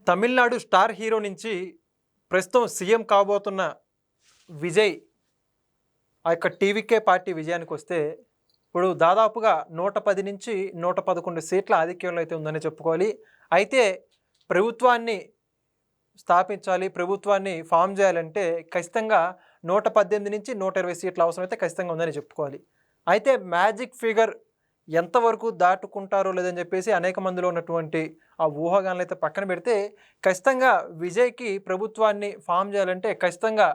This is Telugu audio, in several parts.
తమిళనాడు స్టార్ హీరో నుంచి ప్రస్తుతం సీఎం కాబోతున్న విజయ్ ఆ యొక్క టీవీకే పార్టీ విజయానికి వస్తే ఇప్పుడు దాదాపుగా 110 నుంచి 111 సీట్ల ఆధిక్యంలో అయితే ఉందని చెప్పుకోవాలి. అయితే ప్రభుత్వాన్ని స్థాపించాలి, ప్రభుత్వాన్ని ఫామ్ చేయాలంటే ఖచ్చితంగా 118 నుంచి 120 సీట్ల అవసరం అయితే ఖచ్చితంగా ఉందని చెప్పుకోవాలి. అయితే మ్యాజిక్ ఫిగర్ ఎంతవరకు దాటుకుంటారో లేదని చెప్పేసి అనేక మందిలో ఉన్నటువంటి ఆ ఊహాగానాలు అయితే పక్కన పెడితే ఖచ్చితంగా విజయ్కి ప్రభుత్వాన్ని ఫామ్ చేయాలంటే ఖచ్చితంగా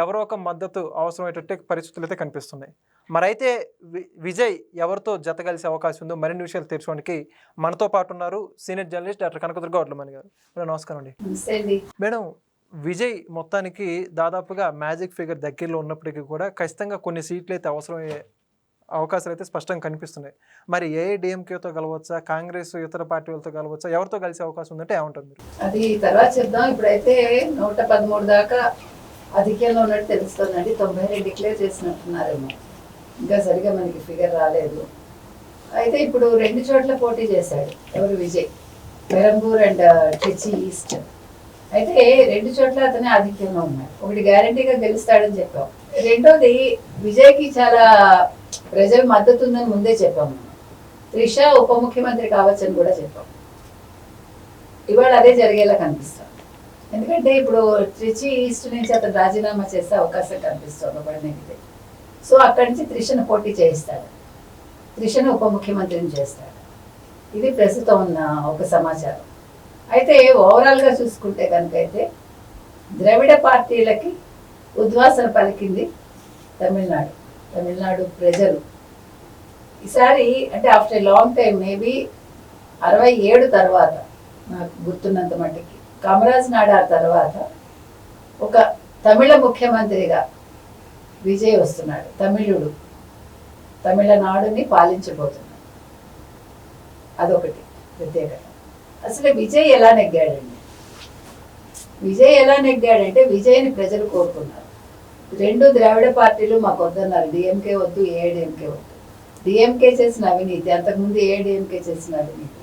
ఎవరో ఒక మద్దతు అవసరమయ్యేటట్టు పరిస్థితులు అయితే కనిపిస్తున్నాయి. మరైతే విజయ్ ఎవరితో జత కలిసే అవకాశం ఉందో మరిన్ని విషయాలు తెలుసుకోవడానికి మనతో పాటు ఉన్నారు senior journalist doctor Kanakadurga Vadlamani గారు. మేడం నమస్కారం అండి. మేడం, విజయ్ మొత్తానికి దాదాపుగా మ్యాజిక్ ఫిగర్ దగ్గరలో ఉన్నప్పటికీ కూడా ఖచ్చితంగా కొన్ని సీట్లు అయితే అవసరమయ్యే అవకాశాలు అయితే స్పష్టంగా కనిపిస్తున్నాయి. మరి ఏఐడిఎంకేతో కలవచ్చా, కాంగ్రెస్ ఇతర పార్టీలతో కలవచ్చా, ఎవరితో కలిసే అవకాశం ఉందంటే ఏమంటారు మీరు? అది తర్వాత చెప్దాం. ఇప్పుడైతే 113 దాకా అధికంలో ఉన్నట్టు తెలుస్తుందండి. 92 డిక్లేర్ చేసినట్టున్నారేమో, ఇంకా సరిగా మనకి ఫిగర్ రాలేదు. అయితే ఇప్పుడు 2 చోట్ల పోటీ చేశాడు ఎవరు, విజయ్, పెరంబూర్ అండ్ ట్రిచి ఈస్ట్. అయితే 2 చోట్ల అతనే ఆధిక్యంలో ఉన్నాడు. ఒకటి గ్యారంటీగా గెలుస్తాడని చెప్పాం. రెండోది విజయ్కి చాలా ప్రజల మద్దతు ఉందని ముందే చెప్పాము. త్రిష ఉప ముఖ్యమంత్రి కావచ్చని కూడా చెప్పాం. ఇవాళ అదే జరిగేలా కనిపిస్తాం. ఎందుకంటే ఇప్పుడు ట్రిచి ఈస్ట్ నుంచి అతను రాజీనామా చేసే అవకాశం కనిపిస్తుంది ఒకటి నెగితే. సో అక్కడి నుంచి త్రిషను పోటీ చేయిస్తాడు, త్రిషను ఉప ముఖ్యమంత్రిని చేస్తాడు. ఇది ప్రస్తుతం ఉన్న ఒక సమాచారం. అయితే ఓవరాల్గా చూసుకుంటే కనుక అయితే ద్రవిడ పార్టీలకి ఉద్వాసన పలికింది తమిళనాడు ప్రజలు. ఈసారి అంటే ఆఫ్టర్ లాంగ్ టైం, మేబీ 67 తర్వాత నాకు గుర్తున్నంత మట్టికి, కామరాజ్ నాడార్ తర్వాత ఒక తమిళ ముఖ్యమంత్రిగా విజయ్ వస్తున్నాడు. తమిళుడు తమిళనాడుని పాలించబోతున్నాడు. అదొకటి ప్రత్యేకత. అసలు విజయ్ ఎలా నెగ్గాడండి? విజయ్ ఎలా నెగ్గాడంటే విజయ్ని ప్రజలు కోరుకున్నారు. 2 ద్రావిడ పార్టీలు మాకు వద్దన్నారు. డిఎంకే వద్దు, ఏఐడిఎంకే వద్దు. డిఎంకే చేసిన అవినీతి, అంతకుముందు ఏఐడిఎంకే చేసిన అవినీతి,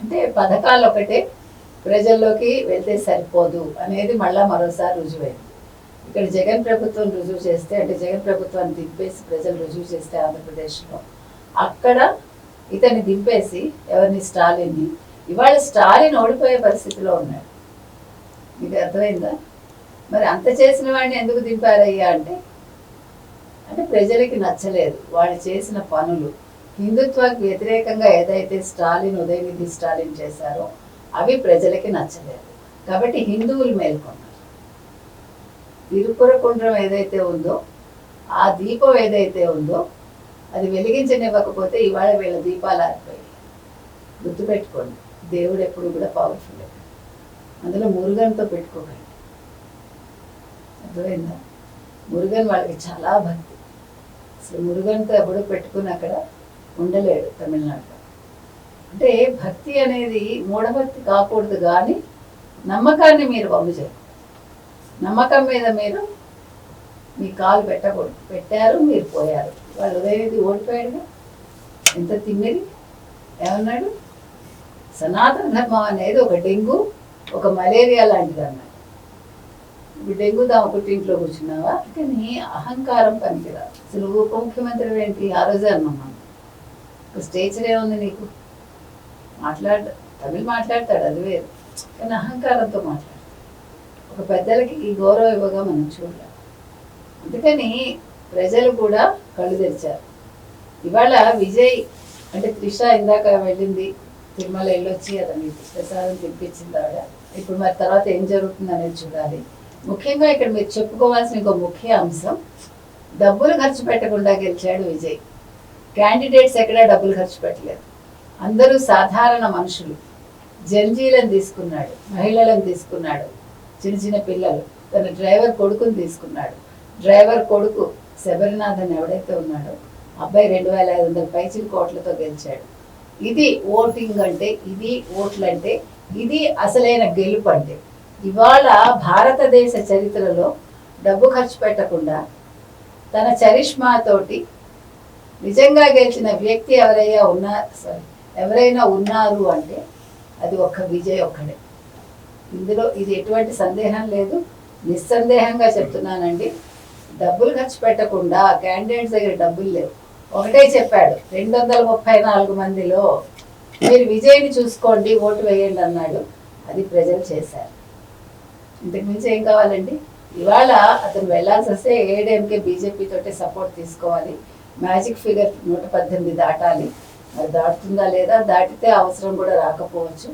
అంటే పథకాలు ఒకటే ప్రజల్లోకి వెళ్తే సరిపోదు అనేది మళ్ళా మరోసారి రుజువైంది. ఇక్కడ జగన్ ప్రభుత్వం రుజువు చేస్తే, అంటే జగన్ ప్రభుత్వాన్ని దింపేసి ప్రజలు రుజువు చేస్తే ఆంధ్రప్రదేశ్లో, అక్కడ ఇతన్ని దింపేసి ఎవరిని, స్టాలిన్ని, ఇవాళ స్టాలిన్ ఓడిపోయే పరిస్థితిలో ఉన్నాడు. మీకు అర్థమైందా? మరి అంత చేసిన వాడిని ఎందుకు దింపారయ్యా అంటే ప్రజలకి నచ్చలేదు వాడు చేసిన పనులు. హిందుత్వానికి వ్యతిరేకంగా ఏదైతే స్టాలిన్, ఉదయనిధి స్టాలిన్ చేశారో అవి ప్రజలకి నచ్చలేదు. కాబట్టి హిందువులు మేల్కొన్నారు. తిరుపురకుండ్రం ఏదైతే ఉందో, ఆ దీపం ఏదైతే ఉందో అది వెలిగించనివ్వకపోతే ఇవాళ వీళ్ళ దీపాలు ఆరిపోయాయి. గుర్తుపెట్టుకోండి, దేవుడు ఎప్పుడు కూడా పవర్ఫుల్. అందులో మురుగన్తో పెట్టుకోకండి. అర్థమైందా? మురుగన్ వాళ్ళకి చాలా భక్తి. అసలు మురుగన్తో ఎప్పుడు పెట్టుకుని అక్కడ ఉండలేడు తమిళనాడులో. అంటే భక్తి అనేది మూఢభక్తి కాకూడదు, కానీ నమ్మకాన్ని మీరు వమ్ము చేయకూడదు. నమ్మకం మీద మీరు మీ కాలు పెట్టకూడదు. పెట్టారు, మీరు పోయారు. వాళ్ళు ఉదయనిధి ఓడిపోయాడుగా. ఎంత తిమ్మిరి ఏమన్నాడు? సనాతన ధర్మం అనేది ఒక డెంగ్యూ, ఒక మలేరియా లాంటిది అన్నాడు. ఇప్పుడు డెంగ్యూ ఒకటి ఇంట్లో కూర్చున్నావా? కానీ అహంకారం పనికిరాదు. అసలు ఉప ముఖ్యమంత్రి ఏంటి? ఆ రోజే అన్నాం మనం. స్టేచర్ ఏముంది నీకు? తమిళ్ మాట్లాడతాడు, అది వేరు, కానీ అహంకారంతో మాట్లాడతాడు. ఒక పెద్దలకి ఈ గౌరవం ఇవ్వగా మనం చూడాలి. అందుకని ప్రజలు కూడా కళ్ళు తెరిచారు. ఇవాళ విజయ్ అంటే త్రిష ఇందాక వెళ్ళింది, తిరుమల వెళ్ళొచ్చి అతనికి ప్రసాదం తినిపించింది ఆవిడ. ఇప్పుడు మరి తర్వాత ఏం జరుగుతుంది అనేది చూడాలి. ముఖ్యంగా ఇక్కడ మీరు చెప్పుకోవాల్సిన ఇంకో ముఖ్య అంశం, డబ్బులు ఖర్చు పెట్టకుండా గెలిచాడు విజయ్. క్యాండిడేట్స్ ఎక్కడా డబ్బులు ఖర్చు పెట్టలేదు. అందరూ సాధారణ మనుషులు. జంజీలను తీసుకున్నాడు, మహిళలను తీసుకున్నాడు, చిన్న చిన్న పిల్లలు, తన డ్రైవర్ కొడుకుని తీసుకున్నాడు. డ్రైవర్ కొడుకు శబరినాథన్ ఎవడైతే ఉన్నాడో అబ్బాయి 2500 పైచిల కోట్లతో గెలిచాడు. ఇది ఓటింగ్ అంటే, ఇది ఓట్లంటే, ఇది అసలైన గెలుపు అంటే. ఇవాళ భారతదేశ చరిత్రలో డబ్బు ఖర్చు పెట్టకుండా తన చరిష్మాతోటి నిజంగా గెలిచిన వ్యక్తి ఎవరైనా ఉన్నారు అంటే అది ఒక్క విజయ్ ఒక్కడే. ఇందులో ఇది ఎటువంటి సందేహం లేదు. నిస్సందేహంగా చెప్తున్నానండి. డబ్బులు ఖర్చు పెట్టకుండా క్యాండిడేట్స్ దగ్గర డబ్బులు లేవు. ఒకటే చెప్పాడు, 234 మందిలో మీరు విజయ్ని చూసుకోండి, ఓటు వేయండి అన్నాడు. అది ప్రజలు చేశారు. ఇంతకు మించి ఏం కావాలండి? ఇవాళ అతను వెళ్ళాల్సి వస్తే ఏడీఎంకే బీజేపీ తోటే సపోర్ట్ తీసుకోవాలి. మ్యాజిక్ ఫిగర్ 118 దాటాలి. మరి దాటుతుందా లేదా? దాటితే అవసరం కూడా రాకపోవచ్చు.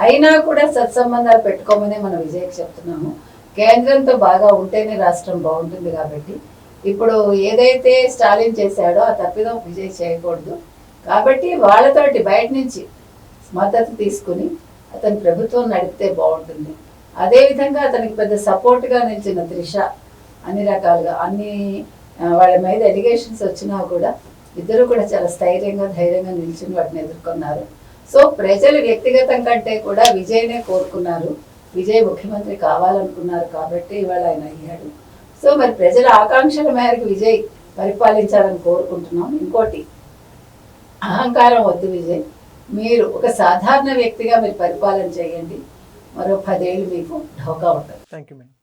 అయినా కూడా సత్సంబంధాలు పెట్టుకోమనే మనం విజయ్కి చెప్తున్నాము. కేంద్రంతో బాగా ఉంటేనే రాష్ట్రం బాగుంటుంది. కాబట్టి ఇప్పుడు ఏదైతే స్టాలిన్ చేశాడో ఆ తప్పిదం విజయ్ చేయకూడదు. కాబట్టి వాళ్ళతోటి బయట నుంచి మద్దతు తీసుకుని అతని ప్రభుత్వం నడిపితే బాగుంటుంది. అదేవిధంగా అతనికి పెద్ద సపోర్ట్గా నిలిచిన త్రిష అన్ని రకాలుగా వాళ్ళ మీద ఎలిగేషన్స్ వచ్చినా కూడా ఇద్దరు కూడా చాలా స్థైర్యంగా ధైర్యంగా నిల్చుని వాటిని ఎదుర్కొన్నారు. సో ప్రజలు వ్యక్తిగతం కంటే కూడా విజయ్నే కోరుకున్నారు. విజయ్ ముఖ్యమంత్రి కావాలనుకున్నారు కాబట్టి ఇవాళ ఆయన అయ్యాడు. సో మరి ప్రజల ఆకాంక్షల మేరకు విజయ్ పరిపాలించాలని కోరుకుంటున్నాం. ఇంకోటి, అహంకారం వద్దు విజయ్. మీరు ఒక సాధారణ వ్యక్తిగా మీరు పరిపాలన చేయండి. మరో 10 ఏళ్ళు మీకు ఢోకా ఉంటుంది. Thank you madam.